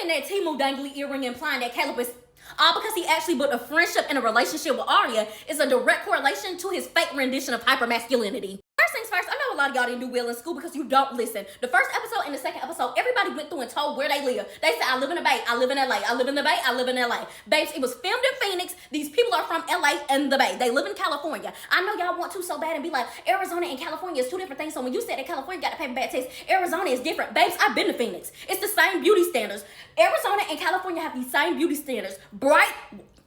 that Timu dangly earring implying that Caleb is all because he actually built a friendship and a relationship with Arya is a direct correlation to his fake rendition of hypermasculinity. First things first, I know a lot of y'all didn't do well in school because you don't listen. The first episode and the second episode, everybody went through and told where they live. They said, I live in the Bay, I live in LA, I live in the Bay, I live in LA. Babes, it was filmed in Phoenix. These people are from LA and the Bay. They live in California. I know y'all want to so bad and be like, Arizona and California is two different things. So when you said that California got to pay bad taste, Arizona is different. Babes, I've been to Phoenix. It's the same beauty standards. Arizona and California have the same beauty standards. Bright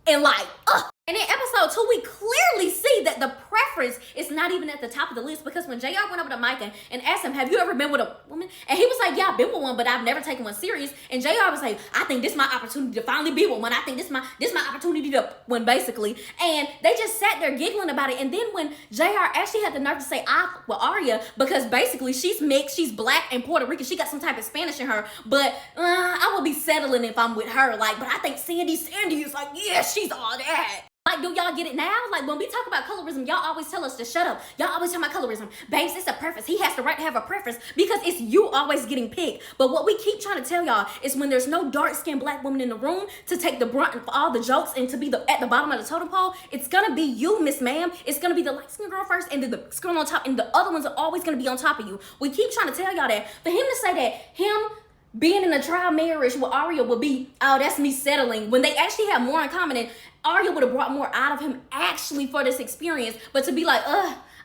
and light. Ugh. And in episode 2, we clearly see that the preference is not even at the top of the list because when JR went over to Mike and asked him, have you ever been with a woman? And he was like, yeah, I've been with one, but I've never taken one serious. And JR was like, I think this is my opportunity to finally be with one. I think this is my opportunity to win, basically. And they just sat there giggling about it. And then when JR actually had the nerve to say, I with Arya, because basically she's mixed, she's black and Puerto Rican, she got some type of Spanish in her, but I will be settling if I'm with her. Like, but I think Sandy is like, yeah, she's all that. Like, do y'all get it now? Like, when we talk about colorism, y'all always tell us to shut up. Y'all always talk about colorism. Babes, it's a preference. He has the right to have a preference because it's you always getting picked. But what we keep trying to tell y'all is when there's no dark-skinned black woman in the room to take the brunt of all the jokes and to be at the bottom of the totem pole, it's gonna be you, Miss Ma'am. It's gonna be the light-skinned girl first and then the girl on top, and the other ones are always gonna be on top of you. We keep trying to tell y'all that. For him to say that him being in a trial marriage with Arya would be, oh, that's me settling, when they actually have more in common, and Arya would have brought more out of him actually for this experience. But to be like,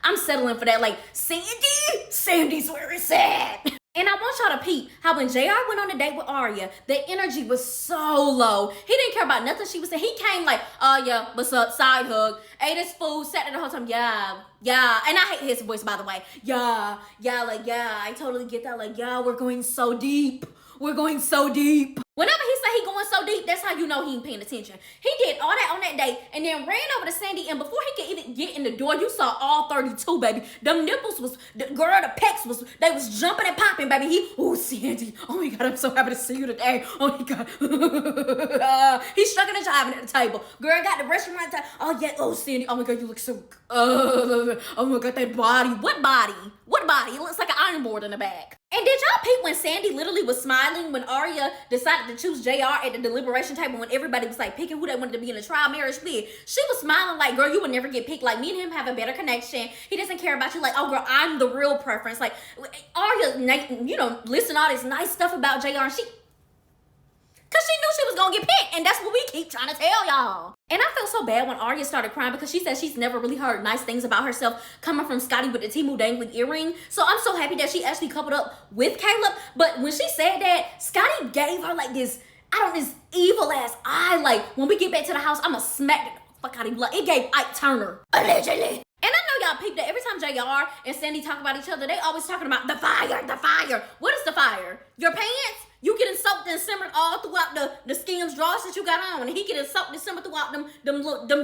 I'm settling for that, like, Sandy's where it's at. And I want y'all to peep how when JR went on a date with Arya, the energy was so low. He didn't care about nothing she was saying. He came like, oh yeah, what's up, side hug, ate his food, sat there the whole time, yeah. And I hate his voice, by the way. Yeah, I totally get that. Like, yeah, we're going so deep. Whenever he say he going so deep, that's how you know he ain't paying attention. He did all that on that day and then ran over to Sandy, and before he could even get in the door, you saw all 32, baby. Them nipples was, the pecs they was jumping and popping, baby. Sandy, oh my God, I'm so happy to see you today. Oh my God. He's shucking and jiving at the table. Girl got the restaurant at the time. Oh yeah, Sandy, oh my God, you look so, oh my God, that body. What body? It looks like an iron board in the back. And did y'all peep when Sandy literally was smiling when Arya decided to choose JR at the deliberation table when everybody was like picking who they wanted to be in a trial marriage with? She was smiling like, girl, you would never get picked. Like, me and him have a better connection. He doesn't care about you. Like, oh girl, I'm the real preference. Like, Arya, listen to all this nice stuff about JR, and because she knew she was going to get picked. And that's what we keep trying to tell y'all. And I felt so bad when Arya started crying because she said she's never really heard nice things about herself coming from Scotty with the Timu dangling earring. So I'm so happy that she actually coupled up with Caleb. But when she said that, Scotty gave her like this evil ass eye. Like, when we get back to the house, I'm going to smack the fuck out of him. Like, it gave Ike Turner. Allegedly. And I know y'all peeped that every time JR and Sandy talk about each other, they always talking about the fire. What is the fire? Your pants? You getting soaked and simmered all throughout the Skims drawers that you got on. And he getting soaked and simmered throughout them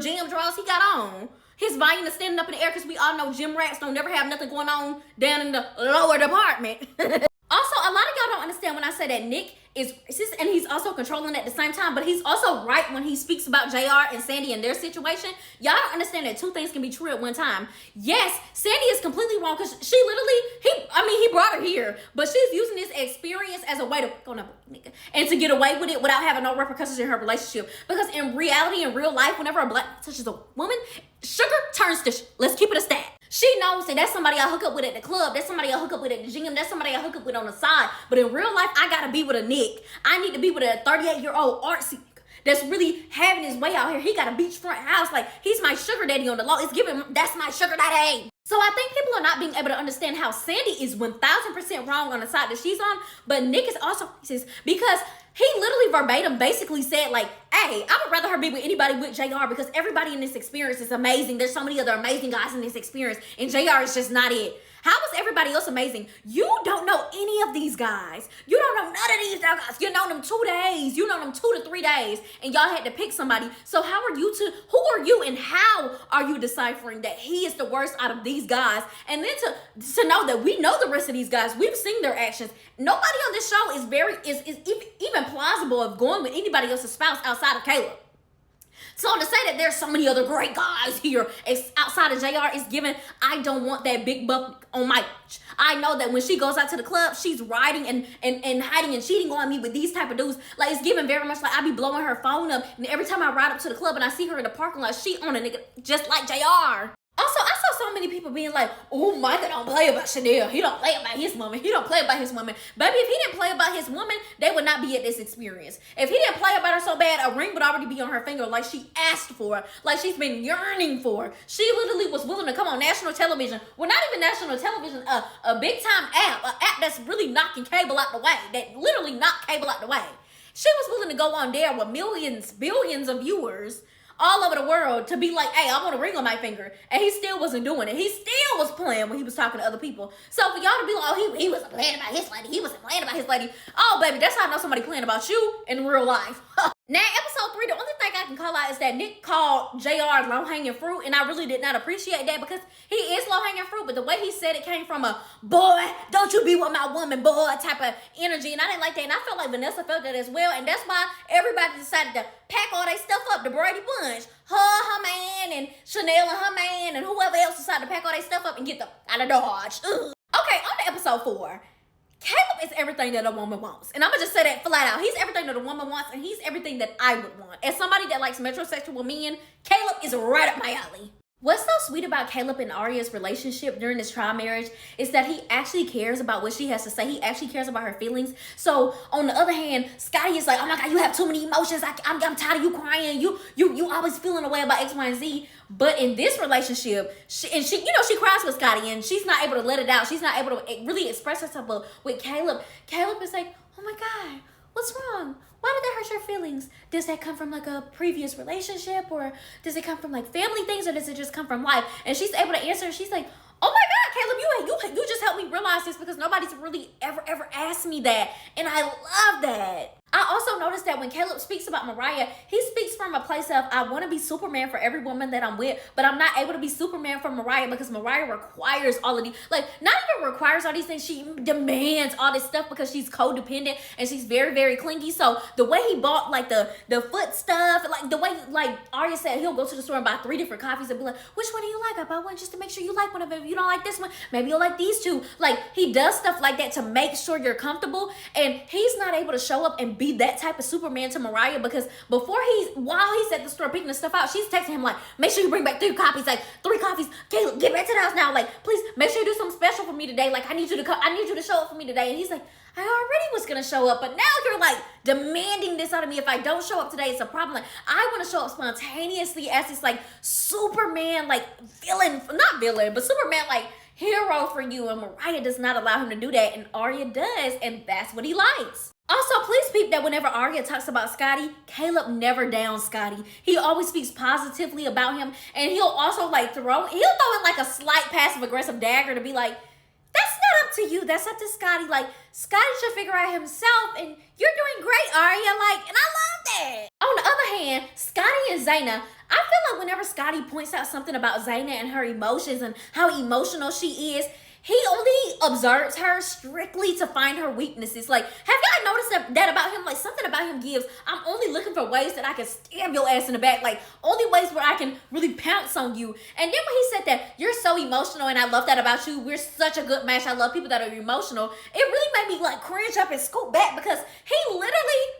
jam drawers he got on. His volume is standing up in the air because we all know gym rats don't never have nothing going on down in the lower department. Also, a lot of y'all don't understand when I say that Nick is and he's also controlling at the same time, but he's also right when he speaks about JR and Sandy and their situation. Y'all don't understand that two things can be true at one time. Yes, Sandy is completely wrong because she literally, he brought her here, but she's using this experience as a way to go no, nigga, and to get away with it without having no repercussions in her relationship. Because in reality, in real life, whenever a black touches a woman, sugar turns to let's keep it a stat. She knows that that's somebody I hook up with at the club. That's somebody I hook up with at the gym. That's somebody I hook up with on the side. But in real life, I gotta be with a Nick. I need to be with a 38-year-old artsy that's really having his way out here. He got a beachfront house. Like, he's my sugar daddy on the law. That's my sugar daddy. So I think people are not being able to understand how Sandy is 1000% wrong on the side that she's on, but Nick is also racist because he literally verbatim basically said like, hey, I would rather her be with anybody with JR because everybody in this experience is amazing. There's so many other amazing guys in this experience and JR is just not it. How is everybody else amazing? You don't know any of these guys. You don't know none of these guys. You know them 2 days. You know them 2 to 3 days. And y'all had to pick somebody. So who are you and how are you deciphering that he is the worst out of these guys? And then to know that we know the rest of these guys. We've seen their actions. Nobody on this show is even plausible of going with anybody else's spouse outside of Caleb. So to say that there's so many other great guys here outside of JR is given, I don't want that big buck on my watch. I know that when she goes out to the club, she's riding and hiding and cheating on me with these type of dudes. Like, it's given very much like I be blowing her phone up, and every time I ride up to the club and I see her in the parking lot, she on a nigga just like JR. Also, I saw so many people being like, oh, Micah don't play about Chanel. He don't play about his woman. He don't play about his woman. Baby, if he didn't play about his woman, they would not be at this experience. If he didn't play about her so bad, a ring would already be on her finger like she asked for, like she's been yearning for. She literally was willing to come on national television. Well, not even national television, a big-time app, an app that's really knocking cable out the way, that literally knocked cable out the way. She was willing to go on there with millions, billions of viewers all over the world to be like, hey, I want a ring on my finger. And he still wasn't doing it. He still was playing when he was talking to other people. So for y'all to be like, oh, he wasn't playing about his lady. He wasn't playing about his lady. Oh, baby, that's how I know somebody playing about you in real life. Now, episode 3, the only thing I can call out is that Nick called JR low-hanging fruit, and I really did not appreciate that because he is low-hanging fruit, but the way he said it came from a, boy, don't you be with my woman, boy, type of energy, and I didn't like that, and I felt like Vanessa felt that as well, and that's why everybody decided to pack all their stuff up, the Brady Bunch, her man, and Chanel and her man, and whoever else decided to pack all their stuff up and get them out of Dodge. Ugh. Okay, on to episode 4. Caleb is everything that a woman wants. And I'm going to just say that flat out. He's everything that a woman wants, and he's everything that I would want. As somebody that likes metrosexual men, Caleb is right up my alley. What's so sweet about Caleb and Arya's relationship during this trial marriage is that he actually cares about what she has to say. He actually cares about her feelings. So on the other hand, Scotty is like, oh my God, you have too many emotions. I'm tired of you crying. You always feeling a way about X, Y, and Z. But in this relationship, she cries with Scotty and she's not able to let it out. She's not able to really express herself. But with Caleb, Caleb is like, oh my God, what's wrong? Why did that hurt your feelings? Does that come from like a previous relationship, or does it come from like family things, or does it just come from life? And she's able to answer. She's like, oh my God, Caleb, you just helped me realize this because nobody's really ever asked me that. And I love that. I also noticed that when Caleb speaks about Mariah, he speaks from a place of, I want to be Superman for every woman that I'm with, but I'm not able to be Superman for Mariah because Mariah requires all of these, like, not even requires all these things, she demands all this stuff because she's codependent and she's very, very clingy. So the way he bought, like, the foot stuff, like, the way, like, Arya said, he'll go to the store and buy 3 different coffees and be like, which one do you like? I buy one just to make sure you like one of them. If you don't like this one, maybe you'll like these 2. Like, he does stuff like that to make sure you're comfortable, and he's not able to show up and be that type of Superman to Mariah because while he's at the store picking the stuff out, she's texting him like, make sure you bring back 3 coffees, like 3 coffees. Caleb, get back to the house now. Like, please make sure you do something special for me today. Like, I need you to show up for me today. And he's like, I already was gonna show up, but now you're like demanding this out of me. If I don't show up today, it's a problem. Like, I want to show up spontaneously as this like Superman, like not villain, but Superman like hero for you. And Mariah does not allow him to do that, and Arya does, and that's what he likes. Also, please peep that whenever Arya talks about Scotty, Caleb never downs Scotty. He always speaks positively about him, and he'll also like throw in like a slight passive-aggressive dagger to be like, that's not up to you, that's up to Scotty. Like, Scotty should figure out himself, and you're doing great, Arya. Like, and I love that. On the other hand, Scotty and Zaina, I feel like whenever Scotty points out something about Zaina and her emotions and how emotional she is, he only observes her strictly to find her weaknesses. Like, have y'all noticed that about him? Like, something about him gives, I'm only looking for ways that I can stab your ass in the back. Like, only ways where I can really pounce on you. And then when he said that, you're so emotional and I love that about you. We're such a good match. I love people that are emotional. It really made me like cringe up and scoot back because he literally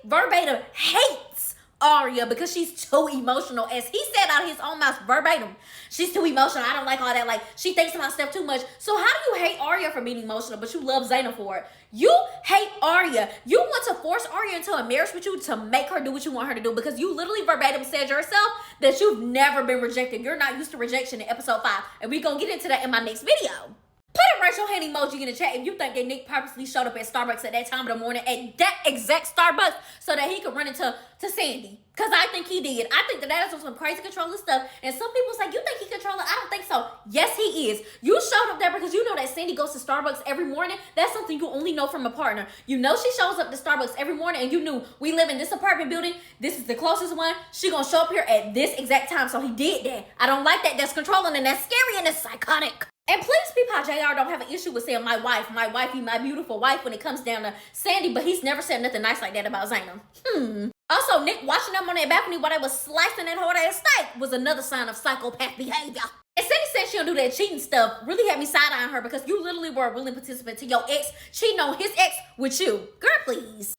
verbatim hates Arya because she's too emotional, as he said out of his own mouth verbatim. She's too emotional. I don't like all that. Like, she thinks about stuff too much. So how do you hate Arya for being emotional, but you love Zaina for it? You hate Arya. You want to force Arya into a marriage with you to make her do what you want her to do because you literally verbatim said yourself that you've never been rejected. You're not used to rejection in episode 5. And we're going to get into that in my next video. Put a raise your hand emoji in the chat if you think that Nick purposely showed up at Starbucks at that time of the morning, at that exact Starbucks, so that he could run into Sandy. Because I think he did. I think that is some crazy controlling stuff. And some people say, you think he controlling? I don't think so. Yes, he is. You showed up there because you know that Sandy goes to Starbucks every morning. That's something you only know from a partner. You know she shows up to Starbucks every morning, and you knew we live in this apartment building. This is the closest one. She gonna show up here at this exact time. So he did that. I don't like that. That's controlling, and that's scary, and that's psychotic. And please, people, how JR don't have an issue with saying my wifey, my beautiful wife when it comes down to Sandy, but he's never said nothing nice like that about Zaina. Also, Nick watching them on that balcony while they was slicing that whole ass steak was another sign of psychopath behavior. And Cindy said she don't do that cheating stuff really had me side-eyeing her because you literally were a willing participant to your ex cheating on his ex with you. Girl, please.